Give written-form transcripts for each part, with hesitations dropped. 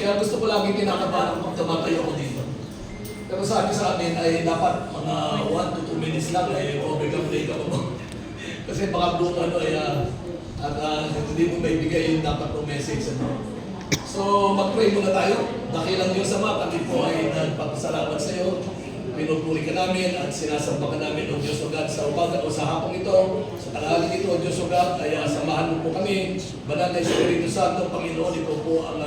Kaya gusto ko lagi kinakabahan kung tumatayo ako dito. Pero sabi sa amin ay dapat mga 1 to 2 minutes lang ay overcome break ako. Kasi baka buong ano ay hindi mo maibigay yung dapat ng message. Ano? So mag-pray muna tayo. Dakilang Diyos Ama, kami po ay nagpapasalamat sa iyo. Pinupuri ka namin at sinasamba ka namin o Diyos o God sa umaga o sa hapong ito, sa tanghaling ito o Diyos o God, ay samahan mo po kami. Banal na Espiritu Santo, Panginoon, ito po ang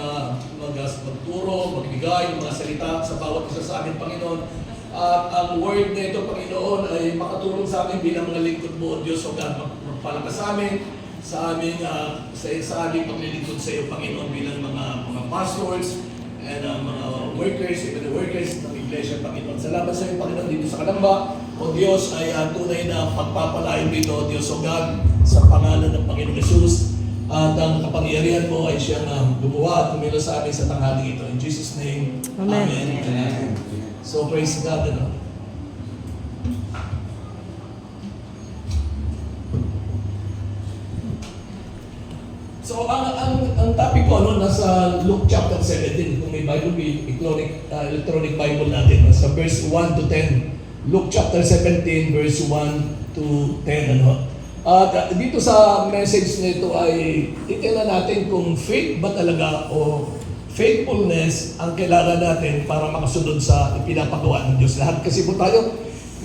magturo, magbigay ng mga salita sa bawat isa sa amin, Panginoon. At ang word na ito, Panginoon, ay makatulong sa amin bilang mga lingkod mo o Diyos o God. Magpalakas sa amin, sa aming paglilingkod sa iyo, Panginoon, bilang mga pastors, and mga workers, even the workers ng Iglesia, Panginoon. Salamat sa iyo, Panginoon, dito sa Kalamba. O Diyos, ay tunay na pagpapalayo dito, O Diyos o God, sa pangalan ng Panginoon Jesus. At ang kapangyarihan mo ay siyang gumawa at kumilos sa amin sa tanghaling ito. In Jesus' name, Amen. Amen. So, praise God. Ano? So, ang topic ko, nasa Luke chapter 17, kung may Bible, electronic Bible natin, nasa verse 1 to 10. Luke chapter 17, verse 1 to 10. At dito sa message nito ay titingnan natin kung faith ba talaga o faithfulness ang kailangan natin para makasunod sa ipinapagawa ng Diyos. Lahat kasi po tayo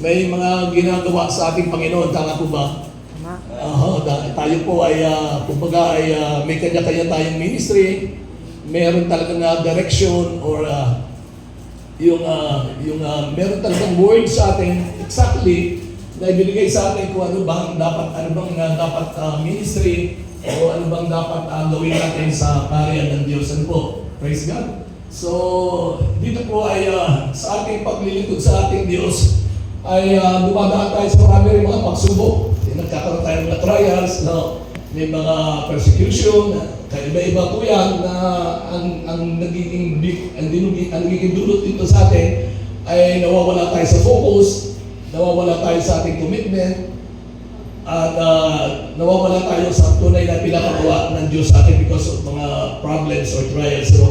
may mga ginagawa sa ating Panginoon. Tama po ba? Tayo po ay, kumbaga ay may kanya-kanya tayong ministry, meron talagang direction or meron talagang word sa atin exactly na ibinigay sa atin kung ano bang dapat ministry o ano bang dapat gawin natin sa karya ng Diyos. Ano po? Praise God. So, dito po ay sa ating paglilingkod sa ating Diyos ay dumadaan tayo sa marami mga pagsubok. Nagkakaroon tayo ng trials, may mga persecution, iba-iba po yan na ang nagiging dulot dito sa atin ay nawawala tayo sa focus, nawawala tayo sa ating commitment, at nawawala tayo sa tunay na pinapagawa ng Diyos sa atin because of mga problems or trials. So,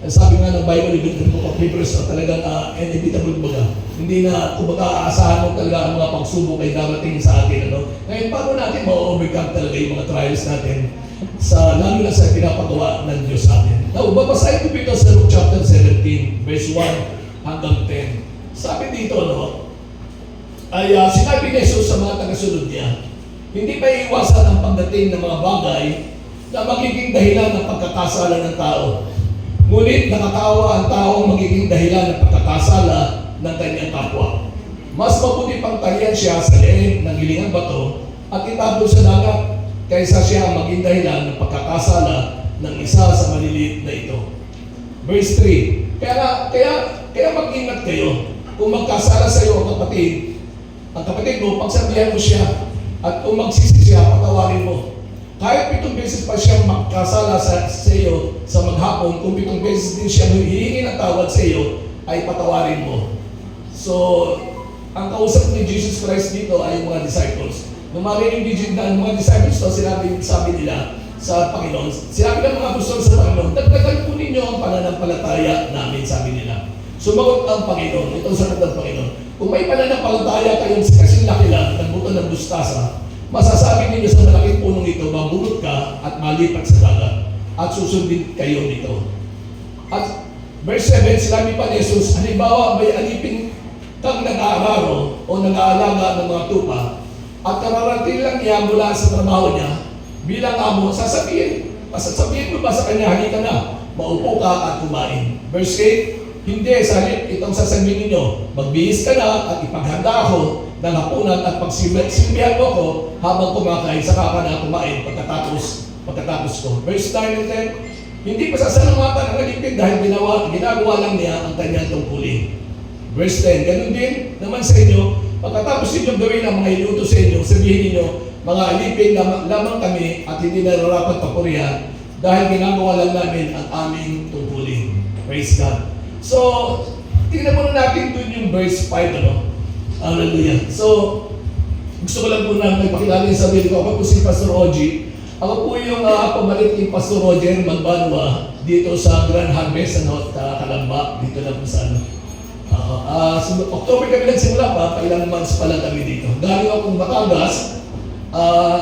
ang sabi nga ng Bible, yung book of Hebrews, talagang inevitable baga. Hindi na, kumbaga, aasahan mo talaga ang mga pagsubok ay darating sa atin. Ngayon, paano natin ma-overcome talaga yung mga trials natin lalo na sa pinapagawa ng Diyos sa atin? Now, babasahin ko dito sa Luke chapter 17, verse 1 hanggang 10. Sabi dito, ay sinabi ni Jesus sa mga tagasunod niya, hindi pa iiwasan ang pagdating ng mga bagay na magiging dahilan ng pagkakasala ng tao. Ngunit nakakawa ang taong magiging dahilan ng pagkakasala ng kanyang kapwa. Mas mabuti pang talian siya sa leeg ng gilingang bato at itablo sa dagat kaysa siya maging dahilan ng pagkakasala ng isa sa maliliit na ito. Verse 3, Kaya mag-ingat kayo kung magkasala sa iyo ang kapatid mo, pagsabihan mo siya at kung magsisi siya, patawarin mo. Kahit 7 beses pa siyang magkasala sa iyo sa maghapon, kung 7 beses din siya hihingi ng tawad sa iyo, ay patawarin mo. So, ang kausap ni Jesus Christ dito ay mga disciples. Nung marinig ng mga disciples to, sabi nila sa Panginoon, sinabi ng mga apostol sa Panginoon, dagdagan po ninyo ang pananampalataya namin, sabi nila. Sumagot ang Panginoon, itong sagot ng Panginoon, kung may pananampalataya kayong kasing laki lang ng buto ng bustasa, masasabi ninyo sa malaking punong ito, mabulot ka at malipat sa dagat at susundin kayo nito. At verse 7, sinabi pa ni Jesus, halimbawa may alipin kang nag-aararo o nag-aalaga ng mga tupa at kararating lang niya mula sa trabaho niya, bilang amo, sasabihin mo ba sa kanya, halika na, maupo ka at kumain. Verse 8, hindi, salit itong sasabihin ninyo, magbihis ka na at ipaghanda ako ng hapunan at pagsilbihan mo ko habang kumakain, saka ka na kumain pagkatapos ko. Verse 9 and 10, hindi pa sasalamatan ang alipin dahil ginagawa lang niya ang kanyang tungkulin. Verse 10, ganun din naman sa inyo, pagkatapos ninyo gawin ang mga iluto sa inyo, sabihin ninyo, mga alipin lamang kami at hindi nararapat papurihan dahil ginagawa lang namin ang aming tungkulin. Praise God. So, tingnan muna natin dun yung verse 5, Hallelujah. So, gusto ko lang po na may pakilala yung sarili ko. Ako po si Pastor Oji. Ako po yung pamalit ni Pastor Roger Magbanwa dito sa Grand Harvest, Kalamba, dito lang po sa October kami nagsimula pa, ilang months pa lang kami dito. Galing akong Batangas,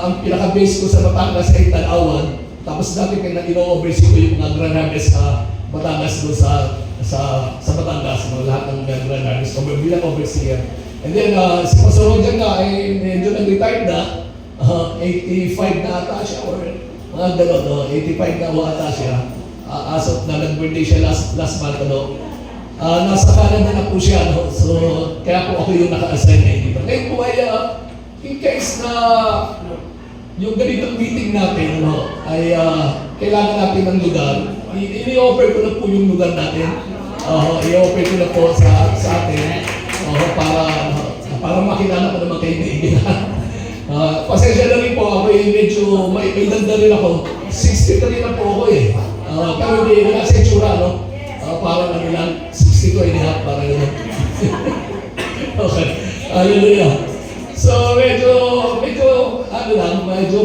ang pinaka-base ko sa Batangas ay Tanawan, tapos dati ino-oversee ko yung mga Grand Harvest sa Batangas doon sa Batangas, lahat ng Grand Harvest, bilang overseer. And then, si Pastor Roger nga ay medyo nag-retired na, 85 na ata siya, or mga gano'n, 85 na ata siya. As of na nag-birthday siya last month, nasa Canada na po siya, so kaya po ako yung naka-assign na dito. Ngayon po ay, in case na yung ganitong meeting natin, ay kailangan natin ng lugar, i-offer ko na po yung lugar natin. I-offer ko na po sa atin, para makilala ko naman kaibigan. Pasensya na rin po ako, medyo may danda rin ako. 63 na po ako pero hindi nasa itsura, parang lang, 62 and a half, parang yun. Okay, hallelujah. So medyo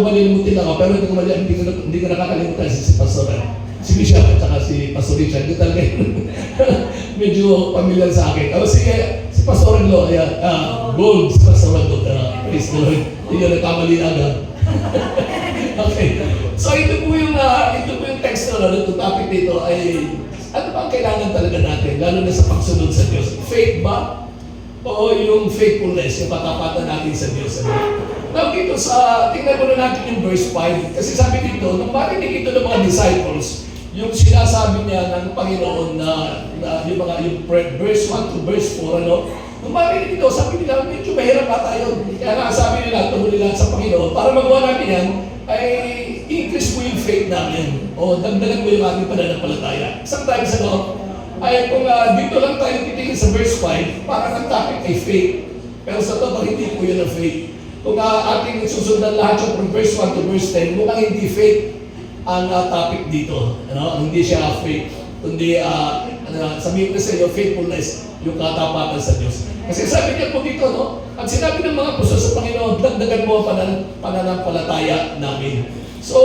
malilimutin ako, pero hindi ko nakakalimutan si Pastor, si Bishop at saka si Pastor Richard. Ito talaga medyo familiar sa akin. Si Pastor Lo, Gold, si Pastor Lo, praise the Lord. Hindi na nagkamali na agad. Okay. So ito po yung text na ito, topic dito ay ano ba ang kailangan talaga natin, lalo na sa pagsunod sa Diyos? Faith ba? O yung faithfulness, yung katapatan natin sa Diyos? Now dito tingnan mo na natin yung verse 5. Kasi sabi dito, nung marinig ito ng mga disciples, yung sinasabi niya ng Panginoon na yung verse 1 to verse 4, nung marinig ito, sabi nila, medyo mahirap pa tayo. Kaya nga sabi nila, tungkol nila sa Panginoon, para magawa natin yan, ay increase mo yung faith namin. O dagdagan mo yung ating pananampalataya. Sometimes, ay kung dito lang tayo titingin sa verse 5, parang ang topic ay faith. Pero sa totoo, hindi po yun ang faith. Kung ating susundan lahat yung from verse 1 to verse 10, mukhang hindi faith ang topic dito. Hindi siya faith. Kundi, sabihin ko sa iyo, faithfulness, yung katapatan sa Diyos. Kasi sabi niya po dito, at sinabi ng mga puso sa Panginoon, dagdagan mo ang pananampalataya namin. So,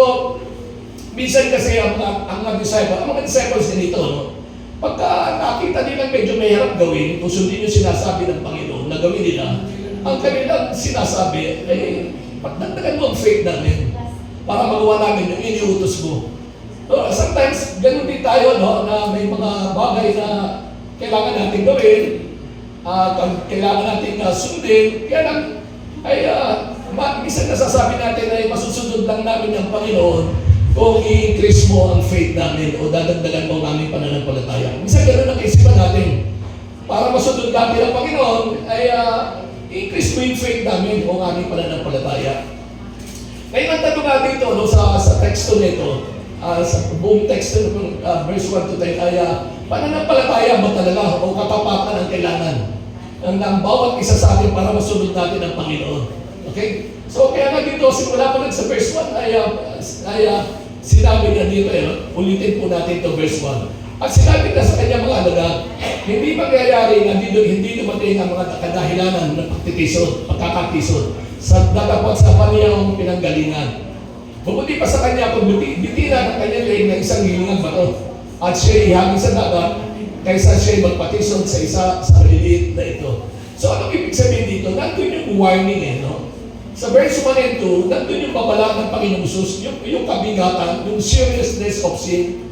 minsan kasi ang mga disciples ganito, pagka nakita nilang medyo mahirap gawin, kung sundin yung sinasabi ng Panginoon na gawin nila, ang kanilang sinasabi ay, dagdagan mo ang faith namin para magawa namin yung iniutos mo. So, sometimes, ganun din tayo, na may mga bagay na kailangan natin gawin, kailangan natin sundin, kaya lang, ay, minsan nasasabi natin ay masusunod lang namin ang Panginoon kung i-increase mo ang faith namin o dadagdagan mo ang aming pananampalataya. Minsan gano'n ang kaisipan natin. Para masunod natin ang Panginoon, ay i-increase mo yung faith namin o ang aming pananampalataya. Ngayon ang tanong nga dito, sa teksto nito, sa buong teksto ng verse 1 to 10, ay pananampalataya ba talaga o katapatan ang kailangan ng bawat isa sa atin para masunod natin ang Panginoon. Okay? So kaya nga dito, simula pa lang sa verse 1, ay sinabi niya dito, ulitin po natin ito verse 1. At sinabi na sa kanya mga alagad, hindi mangyayari na hindi dumating ang mga kadahilanan ng pagkakatisod sa datapot sa kaniyang pinanggalingan. Bumuti pa sa kanya kung bitira ng kanyang leeg ng isang hilingang bato at siya ihagin sa dagat kaysa siya magpatisod sa isa sa maliliit na ito. So anong ibig sabihin dito? Nandun yung warning Sa verse 1 and 2, nandun yung babala ng Panginoong Jesus, yung kabigatan, yung seriousness of sin.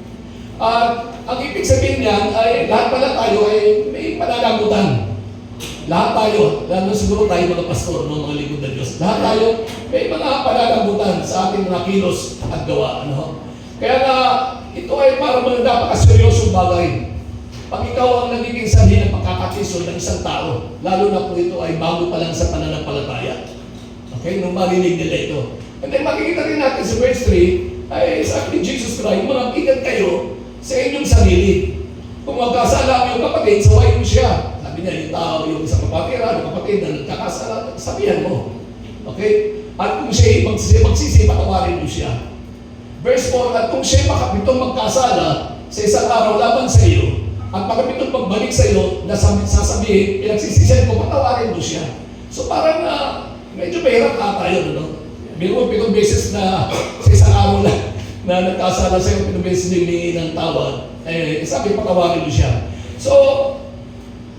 Ang ibig sabihin niyan ay lahat pala tayo ay may pananagutan. Lahat tayo, lalo siguro tayo mga pastor, mga lingkod ng Diyos, lahat tayo may mga pananagutan sa ating mga kilos at gawa. Kaya nga, ito ay para mga napakaseryosong bagay. Pag ikaw ang nagiging sanhi ng pagkakatisod ng isang tao, lalo na po ito ay bago pa lang sa pananampalataya. Okay, nung marinig nila ito. And then makikita rin natin sa verse 3, ay sabi ni Jesus Christ, mga ingat kayo sa inyong sarili. Kung magkasala yung kapatid, sawayin mo siya. Sabi niya, yung tao, yung isang kapatid na nagkakasala, sabihan mo. Okay? At kung siya magsisi, patawarin mo siya. Verse 4, at kung siya makapitong magkasala sa isang araw laban sa iyo, at makapitong pagbalik sa iyo, sasabihin, pinagsisisihan ko, patawarin mo siya. So parang medyo mahirap tayo, Biro mo, 7 beses na sa isang araw na nagkasala sa'yo, 7 beses humingi ng tawad. Sabi, patawarin mo siya. So,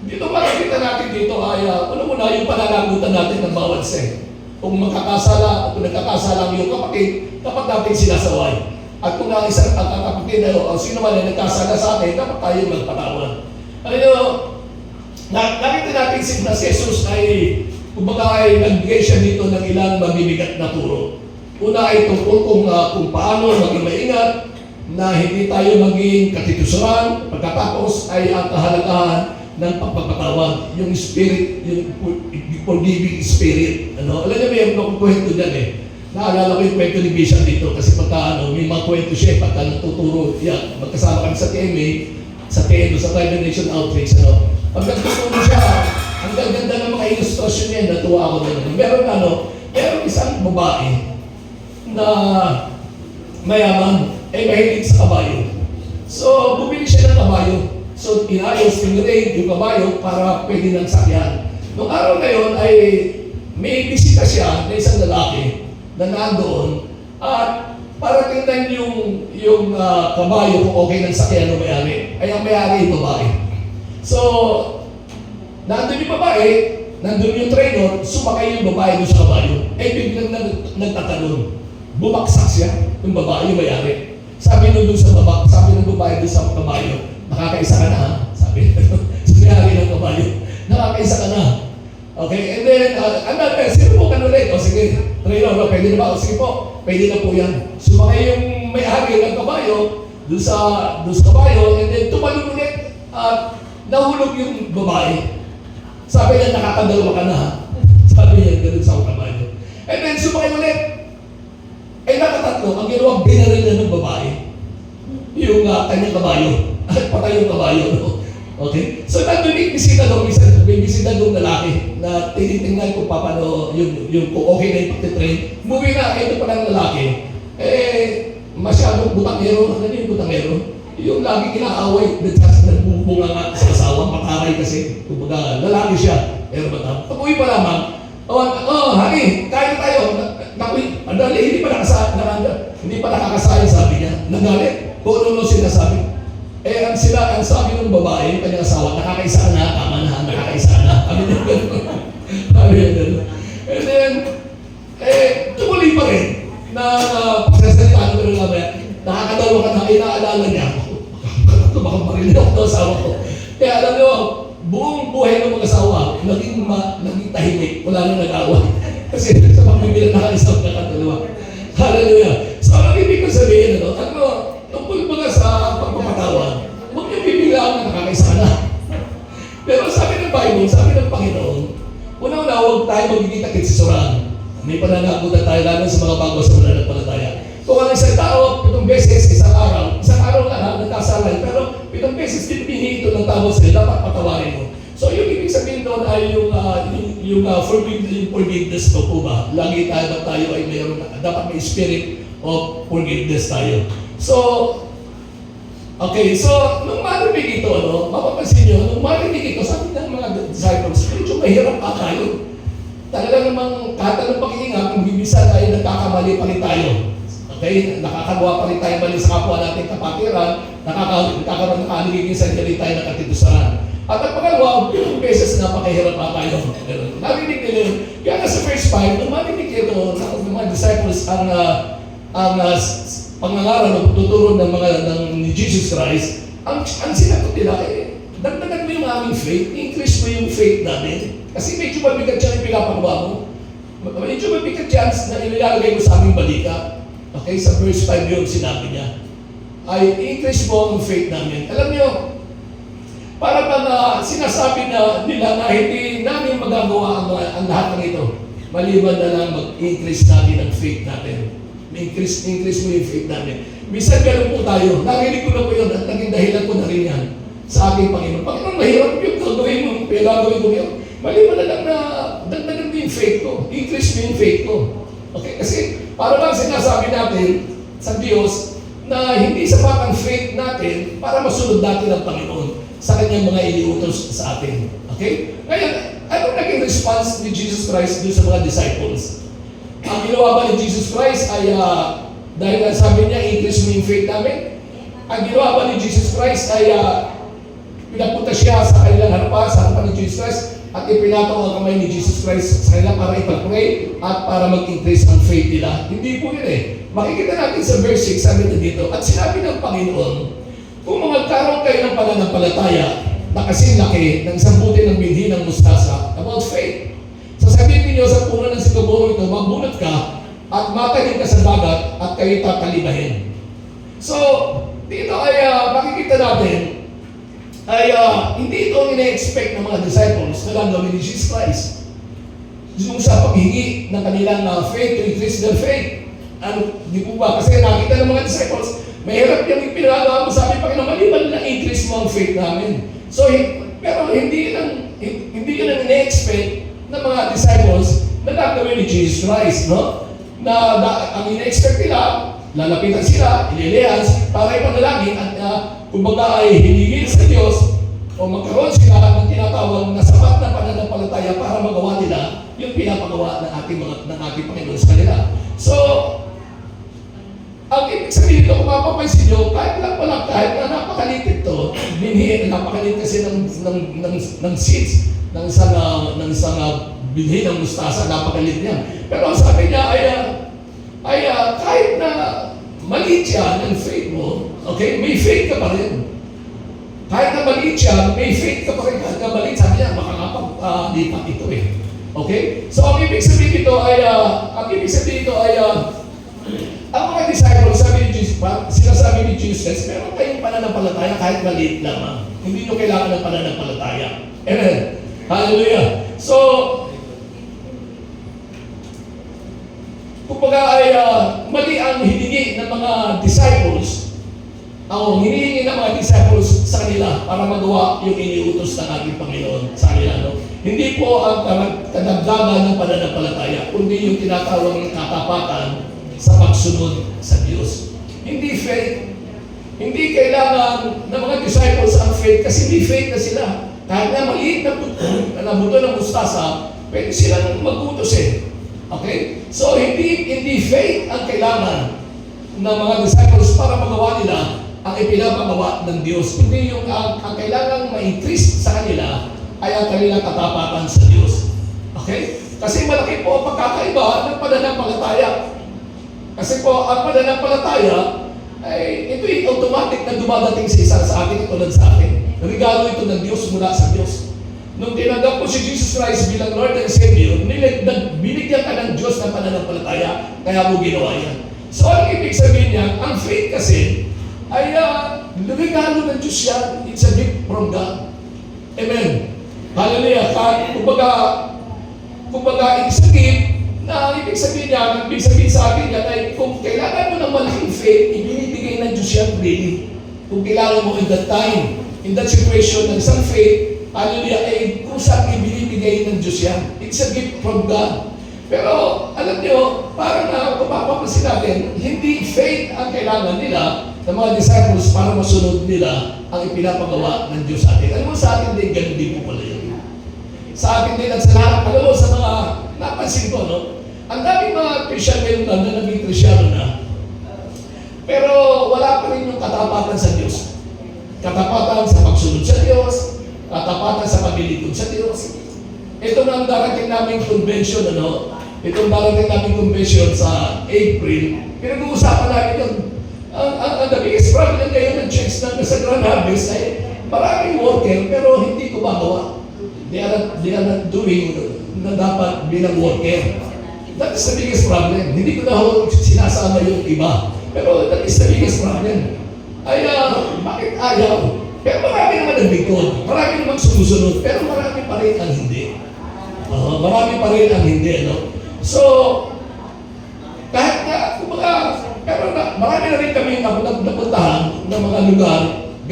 dito makikita natin dito ay, una-una yung pananagutan natin ng bawat isa. Kung magkakasala, kung nagkakasala ang iyong kapatid, dapat natin sinasaway. At kung ang isang kapatid o sino man na nagkasala sa atin, dapat tayo magpatawad. Nakita natin si Jesus ay, kumbaga ay nagbigay siya dito ng ilang mabibigat na turo. Una ay tungkol kung paano maging maingat, na hindi tayo maging katitusuran, pagkatapos ay ang kahalagahan ng pagpapatawad, yung spirit, yung forgiving spirit. Alam niyo, may mga kwento dyan Naalala ko yung kwento ni Bishop dito kasi may mga kwento siya pagka nagtuturo. Magkasama kami sa TMA, sa TNO, sa Tribal Nation Outreach. Pag nagtuturo siya, ang ganda ng mga ilustrasyon niya, natuwa ako na meron isang babae na mayaman, mahilig sa kabayo. So, bumili siya ng kabayo. So, inayos, pinrade yung kabayo para pwede nang sakyan. Noong araw na yun ay may bisita siya na isang lalaki na nandoon at para tingnan yung kabayo kung okay nang sakyan ng may-ari. Ay ang may-ari yung babae. So, nandun yung babae, nandun yung trainer, sumakay yung babae doon sa kabayo. Biglang nagtatalon. Bumaksak siya, yung babae, yung may-ari. Sabi ng babae doon sa kabayo, nakakaisa ka na ha? Sabi may-ari ng kabayo, nakakaisa ka na. Okay, and then, sino po ka ulit? O sige, trainer, pwede na ba? O sige po, pwede na po yan. Sumakay yung may-ari ng kabayo, doon sa kabayo, and then tumalon ulit at nahulog yung babae. Sabi niya, nakakadalawa ka na ha? Sabi niya, ganoon sa kabayo. And then, sumakay ulit. Nakatatlo, ang ginawa, binaril na ng babae. Yung kanyang kabayo. At patay yung kabayo. Okay? So, nandun yung bisita doon, may bisita doon lalaki na tinitingnan kung paano yung kung okay na yung pagtitrain. Movie na, ito pa lang lalaki. Masyadong butangero. Ano yung butangero? Yung lagi kinaaway, nagbubunga nga sa asawa, mataray kasi. Kumbaga, lalaki siya. Pero pag-uwi pa lamang, honey, kain tayo. Hindi pa nakakasayan, sabi niya. Nagalit. Kung ano sinasabi. Ang sabi ng babae, yung kanyang asawa, nakakaisa ka na, tama na, nakakaisa ka na. Sabi niya gano'n. Sabi niya gano'n. And then, tumuloy pa rin na pagsasalitaan ko rin namin, nakakadalawa ka na, naalala niya. Baka marinig ako ng asawa ko. Kaya alam niyo, buong buhay ng mga asawa, naging tahimik, wala nang nag-away. Kasi sa pagbibilang nakalisap na kadalawa. Hallelujah. So, ang ibig ko sabihin, tungkol mga sa pagpapatawad, huwag niyo bibilang na nakakaisa na. Pero sabi ng Bible, sabi ng Panginoon, una-una, huwag tayo magiging takit-sisuran. May pananagutan tayo lalo sa mga bago sa pananampalataya. Kung ang isang tao, 7 beses, isang araw lang nagkasalan, pero 7 beses din pinihito ng tawad sa'yo, dapat patawarin mo. So, yung ibig sabihin doon ay yung forgiveness po ba? Lagi tayo ay mayroon, dapat may spirit of forgiveness tayo. So, okay, so, nung marinig ito, mapapansin nyo, nung marinig ito, sabi ng mga disciples, medyo mahirap pa tayo. Talaga namang kahit anong pag-iingat, kung bibisa tayo, nagkakamali pa rin tayo. Okay, nakakagawa pa rin tayo mali sa kapwa natin kapatiran, nakakaroon ng kanigiging sanjali tayo ng katitusaran. At ang pangalawa, yung beses napakahirap pa tayo. Narinig nila yun. Kaya nga sa first 5, nung marinig ito, ng mga disciples ang pangangaral ng tuturo ni Jesus Christ, ang sinagot nila, dagdagan mo yung aming faith, increase mo yung faith namin. Kasi medyo mabigat siya yung pinapagawa mo. Medyo mabigat siya na inilalagay mo sa aming balita. Okay, sa verse 5 yun, sinabi niya, ay increase mo ang faith namin. Alam niyo, para bang sinasabi nila na hindi namin magagawa ang lahat ng ito, maliban na lang mag-increase natin ang faith natin. Increase mo yung faith natin. Minsan ganun po tayo. Narinig ko na po yun at naging dahilan ko na rin yan sa aking Panginoon. Panginoon, mahirap yung gagawin mo, gagawin ko yun. Maliban na lang na dagdagan mo yung faith ko. Increase mo yung faith ko. Okay? Kasi para bang sinasabi natin sa Diyos na hindi sapat ang faith natin para masunod natin ang Panginoon sa kanyang mga iniutos sa atin. Okay? Ngayon, ano naging response ni Jesus Christ dun sa mga disciples? Ang ginawa ba ni Jesus Christ ay, dahil nga sabi niya, increase mo yung faith namin. Ang ginawa ba ni Jesus Christ ay, pinapunta siya sa kanilang harapan, sa harapan ni Jesus Christ, at ipinataw ang kamay ni Jesus Christ sa kanila para ipag-pray at para mag-increase ang faith nila. Hindi po yun eh. Makikita natin sa verse 6, sabi na dito, at sinabi ng Panginoon, kung magkaroon kayo ng pananampalataya na kasing laki ng isang buti ng binhi ng mustasa, about faith, sasabihin niyo sa puno ng sikaburo ito, magbunot ka at matanim ka sa dagat at kayo tatalibahin. So, dito ay makikita natin ay hindi ito ang ina-expect ng mga disciples na gagawin ni Jesus Christ. Yung sa paghingi ng kanilang faith to increase their faith. Ano, di po ba? Kasi nakita ng mga disciples, mahirap yung ipinagawa mo sa aming Panginoon, maliban na increase mo ang faith namin. So, pero hindi yun ang ina-expect ng mga disciples na gagawin ni Jesus Christ, no? Ang ina-expect nila, lalapitan sila, ililihans, para ipanalangin at kumbaga ay hiningin sa Diyos o magkaroon sila ng tinatawag na sapat na pananampalataya para magawa nila yung pinapagawa ng ating Panginoon sa kanila. So, ang ibig sabihin ito, kung mapapansin nyo, kahit na napakaliit ito, napakaliit kasi ng seeds, ng isang binhi ng mustasa, napakaliit niya. Pero sabi niya ay kahit na maliit siya ng faith mo, okay, may faith ka pa rin. Kahit na maliit siya, may faith ka pa rin. Kahit na maliit, sabi niya, makakapag-lipat ito eh. Okay? So, ang ibig sabihin ito ay, ang mga disciples, sinasabi ni Jesus, meron kayong pananampalataya kahit maliit lamang. Hindi nyo kailangan ng pananampalataya. Amen. Hallelujah. So, kumbaga ay mali ang hiningi ng mga disciples, ang hinihingi ng mga disciples sa kanila para magawa yung iniutos ng ating Panginoon sa kanila. No? Hindi po ang kadagdagan ng pananampalataya, kundi yung tinatawag ng katapatan sa pagsunod sa Diyos. Hindi faith. Hindi kailangan ng mga disciples ang faith kasi may faith na sila. Kahit na maliit na buto ng mustasa, pwede silang mag-utos eh. Okay? So, hindi faith ang kailangan ng mga disciples para magawa nila ang ipinapagawa ng Diyos. Kundi yung ang kailangan ma-increase sa kanila ay ang kanilang katapatan sa Diyos. Okay? Kasi malaki po ang pagkakaiba ng pananampalataya. Kasi po, ang pananampalataya ay ito yung automatic na dumadating sa isa sa atin, tulad sa atin. Regalo ito ng Diyos mula sa Diyos. Nung tinanggap ko si Jesus Christ bilang Lord and Savior, binigyan ka ng Diyos ng pananampalataya, kaya mo ginawa yan. So, ang ibig sabihin niya, ang faith kasi ay regalo ng Diyos yan. It's a gift from God. Amen. Hallelujah. Kumbaga, it's a gift na ibig sabihin niya, ang ibig sabihin sa atin yan ay kung kailangan mo ng malaking faith, ibinibigay ng Diyos yan freely. Kung kailangan mo in that time, in that situation ng isang faith, hallelujah, ay kung saan ibinibigay ng Diyos yan. It's a gift from God. Pero, alam niyo, parang mapapansin natin, hindi faith ang kailangan nila ng mga disciples para masunod nila ang ipinapagawa ng Diyos sa atin. Alam mo, sa atin din, ganun din po pala yun. Sa atin din at sa lahat, alam mo, sa mga napansin ko, no? Ang daming mga Christian ngayon na naging Krisyano na, pero wala pa rin yung katapatan sa Diyos. Katapatan sa pagsunod sa Diyos, katapatan sa paglilingkod sa Diyos. Ito na ang darating naming convention, ano? Itong darating naming convention sa April, pinag-uusapan namin yun. Ang the biggest problem ngayon ng church na sa Grand Harvest ay maraming worker pero hindi ko magawa. They are not doing na dapat bilang worker. That is the biggest problem. Hindi ko na sinasama yung iba. Pero that is the biggest problem. Ay, bakit ayaw? Pero marami naman nagbigod. Marami naman sumusunod. Pero marami pa rin ang hindi. Marami pa rin ang hindi. No? So, kahit na, kumbaga, pero marami na rin kami napuntahan ng mga lugar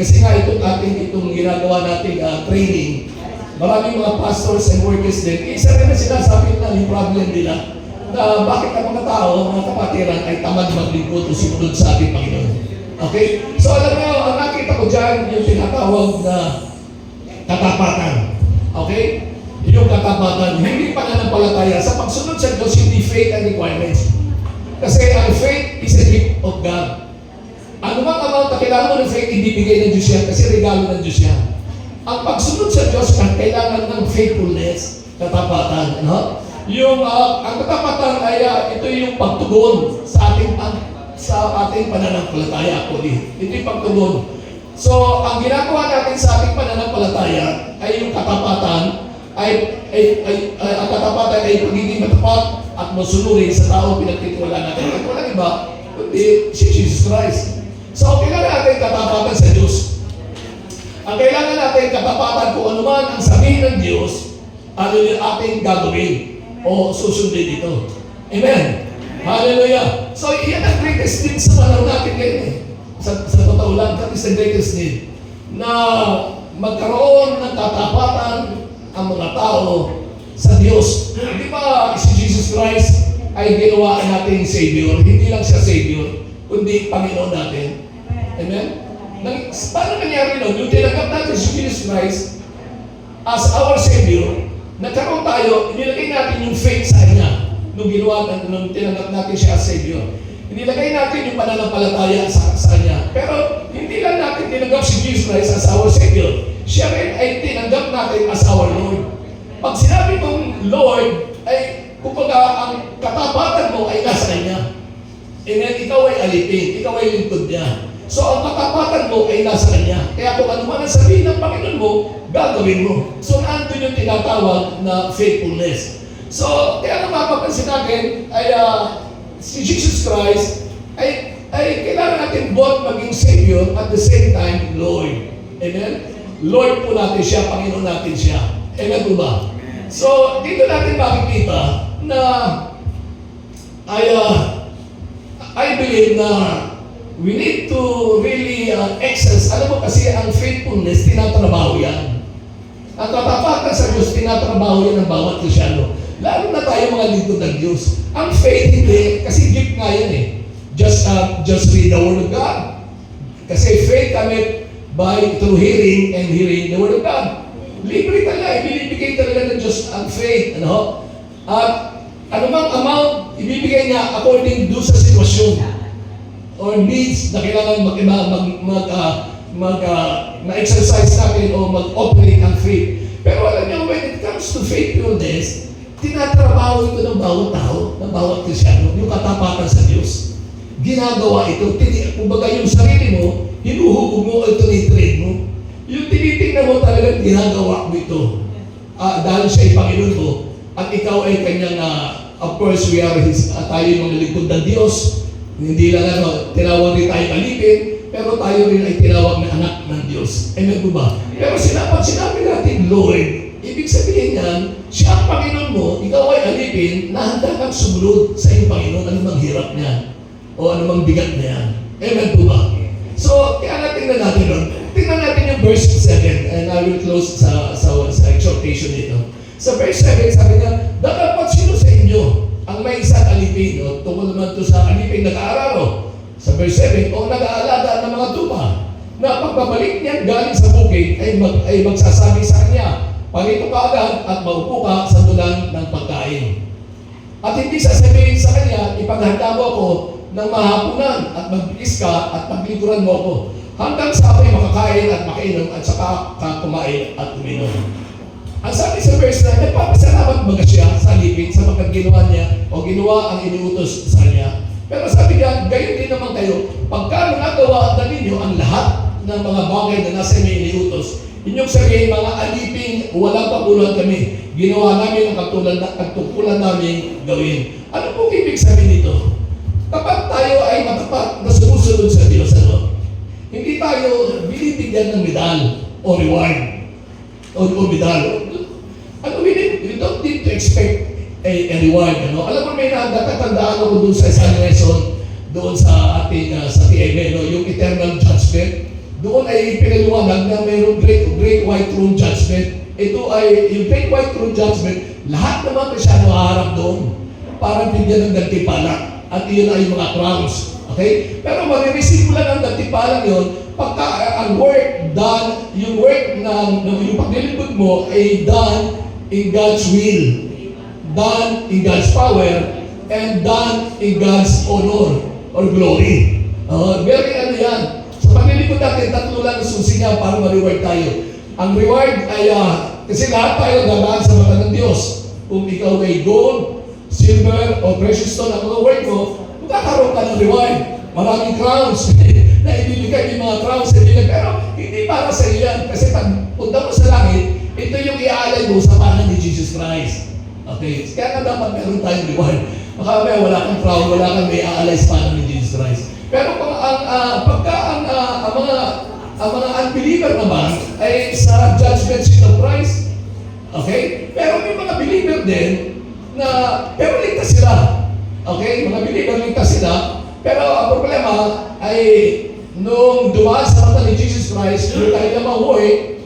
kasi nga itong ginagawa nating training. Maraming mga pastors and workers din. Isa rin na sinasabi na yung problem nila na bakit ang mga tao, mga kapatiran ay tamad maglingkod o sumunod sa ating Panginoon. Okay? So alam mo, ang nakita ko dyan yung tinatawag na katapatan. Okay? Yung katapatan, hindi pananampalataya. Sa pagsunod sa Diyos, hindi faith and requirements. Kasi ang faith is a gift of God. Ano bang amount na kailangan mo ng faith, hindi bigay ng Diyos yan kasi regalo ng Diyos yan. Ang pagsunod sa Diyos, kailangan ng faithfulness, katapatan. No? Yung, ang katapatan ay ito yung pagtugon sa ating pananampalataya. Ito yung pagtugon. So, ang ginagawa natin sa ating pananampalataya ay yung katapatan, ang katapatan ay pagiging matapat at masunurin sa tao pinagtitiwala natin. At walang iba, kundi si Jesus Christ. So, kailangan natin katapatan sa Diyos. Ang kailangan natin katapatan kung ano man ang sabihin ng Diyos, ano yung ating gagawin o susundin dito. Amen? Hallelujah! So, iyan ang greatest need sa panahon natin ngayon eh. Sa totoo lang, that is the greatest need. Na magkaroon ng katapatan ang mga tao sa Diyos. Di ba si Jesus Christ ay ginawa nating Savior? Hindi lang siya Savior, kundi Panginoon natin. Amen? Paano nangyari nun? Yung tinanggap natin si Jesus Christ as our Savior, nagkaroon tayo, inilagay natin yung faith sa Kanya nung tinanggap natin siya as Savior. Inilagay natin yung pananampalataya sa Kanya. Pero hindi lang natin tinanggap si Jesus Christ as our Savior. Siya rin ay tinanggap natin as our Lord. Pag sinabi mong Lord, ay kumbaga ang katapatan mo ay nasa Kanya. And then ikaw ay alipin, ikaw ay lingkod niya. So ang katapatan mo ay nasa Kanya. Kaya kung ano man ang sabihin ng Panginoon mo, gagawin mo. So nandun yung tinatawag na faithfulness. So kaya na mapapansin natin ay si Jesus Christ ay kailangan natin both maging Savior at the same time Lord. Amen? Lord po natin siya, Panginoon natin siya. Amen po ba? So dito natin makikita na I believe na we need to really exercise. Alam mo kasi ang faithfulness, tinatrabaho yan. Ang katapatan sa Diyos, tinatrabaho yan ng bawat Kristyano. Lalo na tayo mga lingkod ng Diyos. Ang faith hindi, kasi gift nga yan eh. Just read the Word of God. Kasi faith cometh through hearing and hearing the Word of God. Libre talaga, ibibigay talaga ng Diyos ang faith. Ano? At anumang amount, ibibigay niya according do sa sitwasyon or needs na kailangan ma-exercise natin o mag-operate ang faith. Pero alam niyo, when it comes to faithfulness, tinatrabaho ito ng bawat tao, ng bawat Kristyano, yung katapatan sa Diyos. Ginagawa ito. Kumbaga yung sarili mo, hinuhubog mo, ito ni-trade mo. Yung tinitingnan mo talagang ginagawa mo ito. Dahil siya ay Panginoon mo, at ikaw ay kanyang, of course, tayo yung mga lingkod ng Diyos. Hindi lang tinawag rin tayo alipin, pero tayo rin ay tinawag na anak ng Diyos. Amen po ba? Pero sinabi natin, Lord, ibig sabihin yan, siya ang Panginoon mo, ikaw ay alipin, na handa kang sumunod sa iyong Panginoon, anumang hirap niya, o anumang bigat na yan. Amen po ba? So, kaya tingnan natin nun. Tingnan natin yung verse 7, and I will close sa exhortation dito. Sa verse 7, sabi niya, dapat sino sa inyo ang may isang alipin, tungkol naman ito sa alipin nag-aararo. Sa verse 7, o nag-aalaga ng mga tupa, na pagbabalik niyan galing sa bukid, ay magsasabi sa kanya, parito ka agad at maupo ka sa dulang ng pagkain. At hindi sasabihin sa kanya, ipaghanda mo ako ng mahapunan at magbilis ka at pagliguran mo ako, hanggang sa ako'y makakain at makainom at saka ka kumain at uminom. Ang sabi sa verse 9, nagpapasalamat baga siya sa alipin sa pagkat ginawa niya o ginawa ang iniutos sa kanya. Pero sabi niya, gayon din naman kayo, pagka nagawa at ninyo ang lahat ng mga bagay na nasa inyo iniutos, inyong sabihin, mga alipin, walang paguluhan kami. Ginawa namin ang katungkulan namin gawin. Ano pong ibig sabihin nito? Kapag tayo ay matapat na sumusunod sa Diyos, hindi tayo binibigyan ng medal o reward o medal. We don't need to expect a reward. Alam mo, may natatandaan ako doon sa isang lesson doon sa ating sa TMA, yung eternal judgment. Doon ay pinaliwanag na mayroong great white throne judgment. Ito ay yung great white throne judgment, lahat naman Kristyano haharap doon para bigyan ng gantimpala. At iyon ay mga crowns. Okay? Pero marireceive mo lang ang gantimpalang yun pagka ang work done, yung work na yung paglilingkod mo ay done in God's will, done in God's power, and done in God's honor or glory. Very ano yan. Sa paglilingkod natin, tatlo lang ang susi niya para ma-reward tayo. Ang reward ay, kasi lahat tayo dadaan sa mata ng Diyos. Kung ikaw ay gold, silver, o precious stone ang mga word mo, magkakaroon ka ng reward. Maraming crowns na ibibigay, yung mga crowns na ibibigay. Pero hindi para sa iyo yan. Kasi pag punta mo sa langit, ito yung iaalay mo sa panan ni Jesus Christ. Okay? Kaya nga dapat meron tayong reward. Baka may wala kang crown, wala kang may aalay sa panan ni Jesus Christ. Pero kung ang mga unbeliever naman ay sa judgment seat of Christ, okay? Pero may mga believer din na, pero ligtas sila. Okay? Mga believer ligtas sila. Pero ang problema ay nung dumaan sa mata ni Jesus Christ, yung kanilang mahuwi,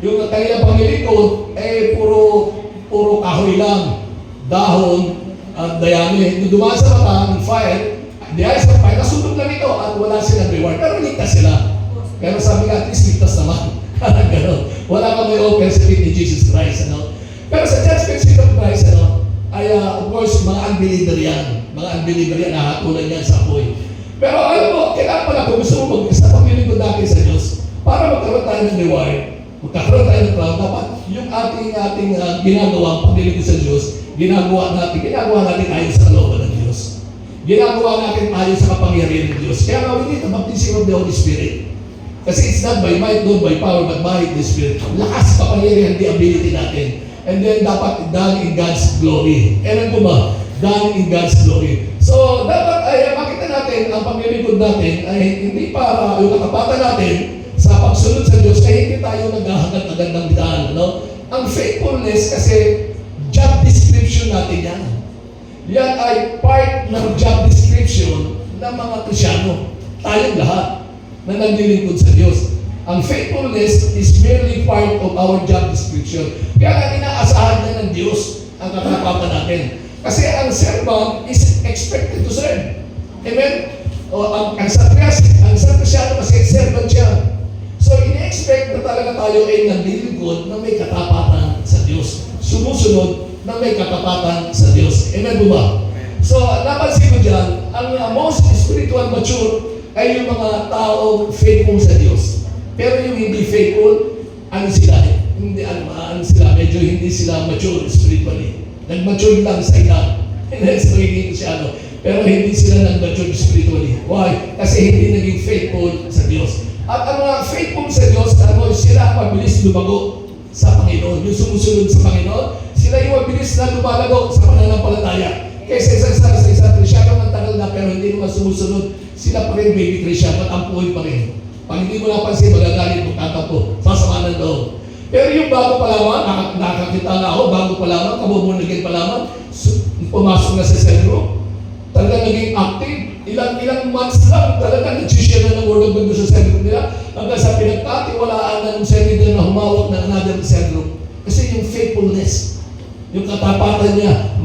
yung kanilang panglilingkod, eh puro kahoy lang, dahon, at dayami. Nung dumaan sa mata ng fire, dahil sa fire, nasunog lang ito at wala silang reward. Pero ligtas sila. Pero sabi nga, at least ligtas naman. Wala kang may offer sa feet ni Jesus Christ. Pero sa judgment seat of Christ, ay of course, mga unbeliever yan. Mga unbeliever yan, nakatulan yan sa apoy. Pero alam mo, kailangan pala kung gusto mo sa paglilingkod natin sa Diyos, para magkaroon tayo ng reward, magkakaroon tayo ng crown, dapat yung ating ginagawa, paglilingkod sa Diyos, ginagawa natin ayon sa kalooban ng Diyos. Ginagawa natin ayon sa kapangyarihan ng Diyos. Kaya nga, we need the baptism of the Holy Spirit. Kasi it's not by might, not by power, but by the Spirit. Lakas kapangyarihan, the ability natin. And then dapat done in God's glory. And ano ba? Done in God's glory. So, dapat ay makita natin ang paglilingkod natin ay hindi para yung katapatan natin sa pagsunod sa Diyos ay hindi tayo naghahagad-agad ng daan. Ang faithfulness kasi job description natin yan. Yan ay part ng job description ng mga Krisyano. Tayong lahat na naglilingkod sa Diyos. Ang faithfulness is merely part of our job description. Kaya nga inaasahan na ng Diyos ang katapatan natin. Kasi ang servant is expected to serve. Amen? Ang Krisyano kasi servant siya. So, in-expect na talaga tayo ay naglilingkod na may katapatan sa Diyos. Sumusunod na may katapatan sa Diyos. Amen po ba? So, napansin ko dyan, ang most spiritual mature ay yung mga taong faithful sa Diyos. Pero yung hindi faithful, medyo hindi sila mature spiritually. Nag-mature lang sa edad. So, hindi Krisyano. Pero hindi sila nag-mature spiritually. Why? Kasi hindi naging faithful sa Diyos. At ang mga faithful sa Diyos, sila mabilis lumago sa Panginoon. Yung sumusunod sa Panginoon, sila yung mabilis na lumalago sa pananampalataya. Kaysa isang Krisyano ang tagal na pero hindi naman sumusunod, sila pa rin baby Krisyano at ampuhin pa rin. Pag hindi mo napansin, magagalit mo tatampo, sasama ng loob. Pero yung bago pa lamang, nakakita na ako, bago pa lamang, kabubunagin pa lamang, pumasok na sa cell room, talagang naging active. Ilang months lang, talagang nag-share na ng word of God sa cell room nila, hanggang sa pinagkatiwalaan na ng cell leader na humawak ng another cell room. Kasi yung faithfulness, yung katapatan niya,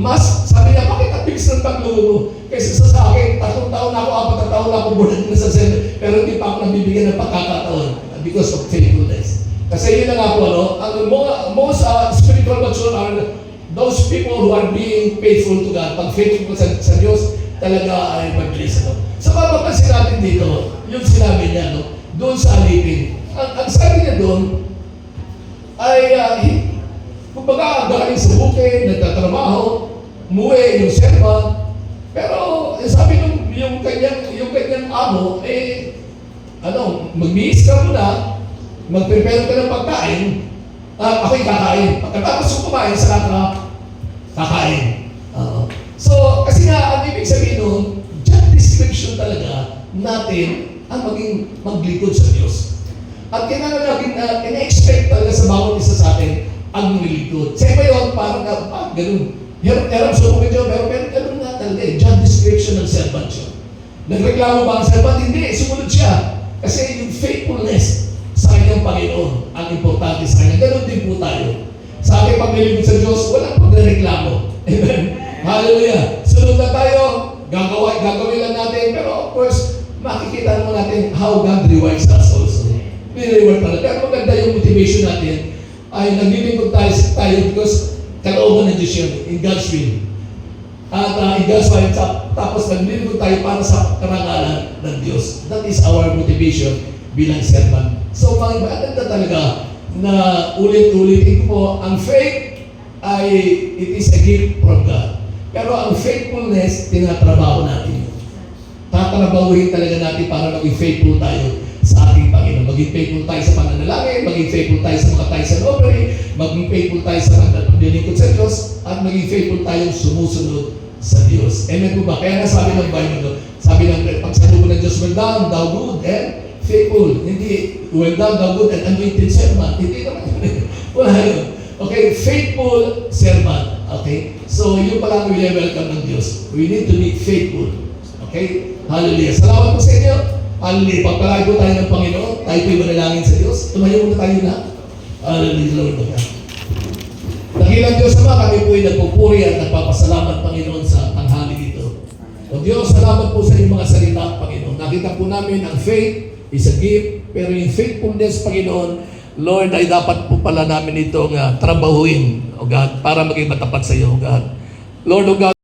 sabi niya, bakit abilis ng paglulo mo? Kaysa sa akin, 3 taon na ako, 4 taon na ako, bunagin na sa cell room, pero hindi pa ako nabibigyan ng pagkakataon because of faithfulness. Kasi yun na nga po, ang most spiritual mature are those people who are being faithful to God. Pag faithful sa Diyos, talaga ay mabilis. Sa mapapansin natin dito, yung sinabi niya, doon sa alipin. Ang sabi niya doon, ay, kumbaga, galing sa bukid, nagtatrabaho, umuwi, yung servant. Pero, sabi nung, yung kanyang amo, magbihis ka muna, mag-prepare ka ng pagkain, ako'y kakain. Pagkatapos yung kumain, saka ka kakain. So, kasi nga, ang ibig sabihin nun, job description talaga natin ang maging maglikod sa Diyos. At kailangan natin ina-expect talaga sa bawat isa sa atin ang nilikod. Sa iba yun, parang ganun. Hirap sa medyo, pero ganun nga talaga job description ng servant yun. Nagreklamo ba ang servant? Hindi, sumunod siya. Kasi yung faithfulness sa kanyang Panginoon ang importante sa kanya. Ganun din po tayo. Sa ating paglilingkod sa Diyos, walang pagreklamo. Amen? Hallelujah! Sunod na tayo, gagawin lang natin, pero of course, makikita naman natin how God rewards us also. Ni-reward pala. Pero maganda yung motivation natin ay naglilingkod tayo because kalooban ng Diyos yun, in God's will. At in God's will, tapos naglilingkod tayo para sa karangalan ng Diyos. That is our motivation bilang servant. So, maganda talaga na ulit-ulitin ko, ang faith ay, it is a gift from God. Pero ang faithfulness, tinatrabaho natin. Tatrabahuhin talaga natin para maging faithful tayo sa ating Panginoon. Maging faithful tayo sa pananalangin, maging faithful tayo sa mga tithes and offering, maging faithful tayo sa paglilingkod sa Diyos, at maging faithful tayong sumusunod sa Diyos. Amen po ba? Kaya nga sabi ng Bible, sabi ng pagsalubo ng Diyos, well done, thou good and faithful. Hindi, well done, thou good and anointed servant. Hindi naman yun. Wala yun. Okay, faithful servant. Okay? So, yun pala ang welcome ng Diyos. We need to be faithful. Okay? Hallelujah. Salamat po sa inyo. Hallelujah. Pagpalagi po tayo ng Panginoon. Tayo po'y manalangin sa Diyos. Tumayo muna tayo na. Hallelujah, Lord. Dakilang Diyos Ama, kami po'y nagpupuri at nagpapasalamat, Panginoon, sa tanghali dito. O Diyos, salamat po sa iyong mga salita, Panginoon. Nakita po namin ang faith is a gift, pero yung faithfulness, Panginoon, Lord, ay dapat po pala namin itong trabahuin, O God, para maging matapat sa iyo, O God. Lord, O God,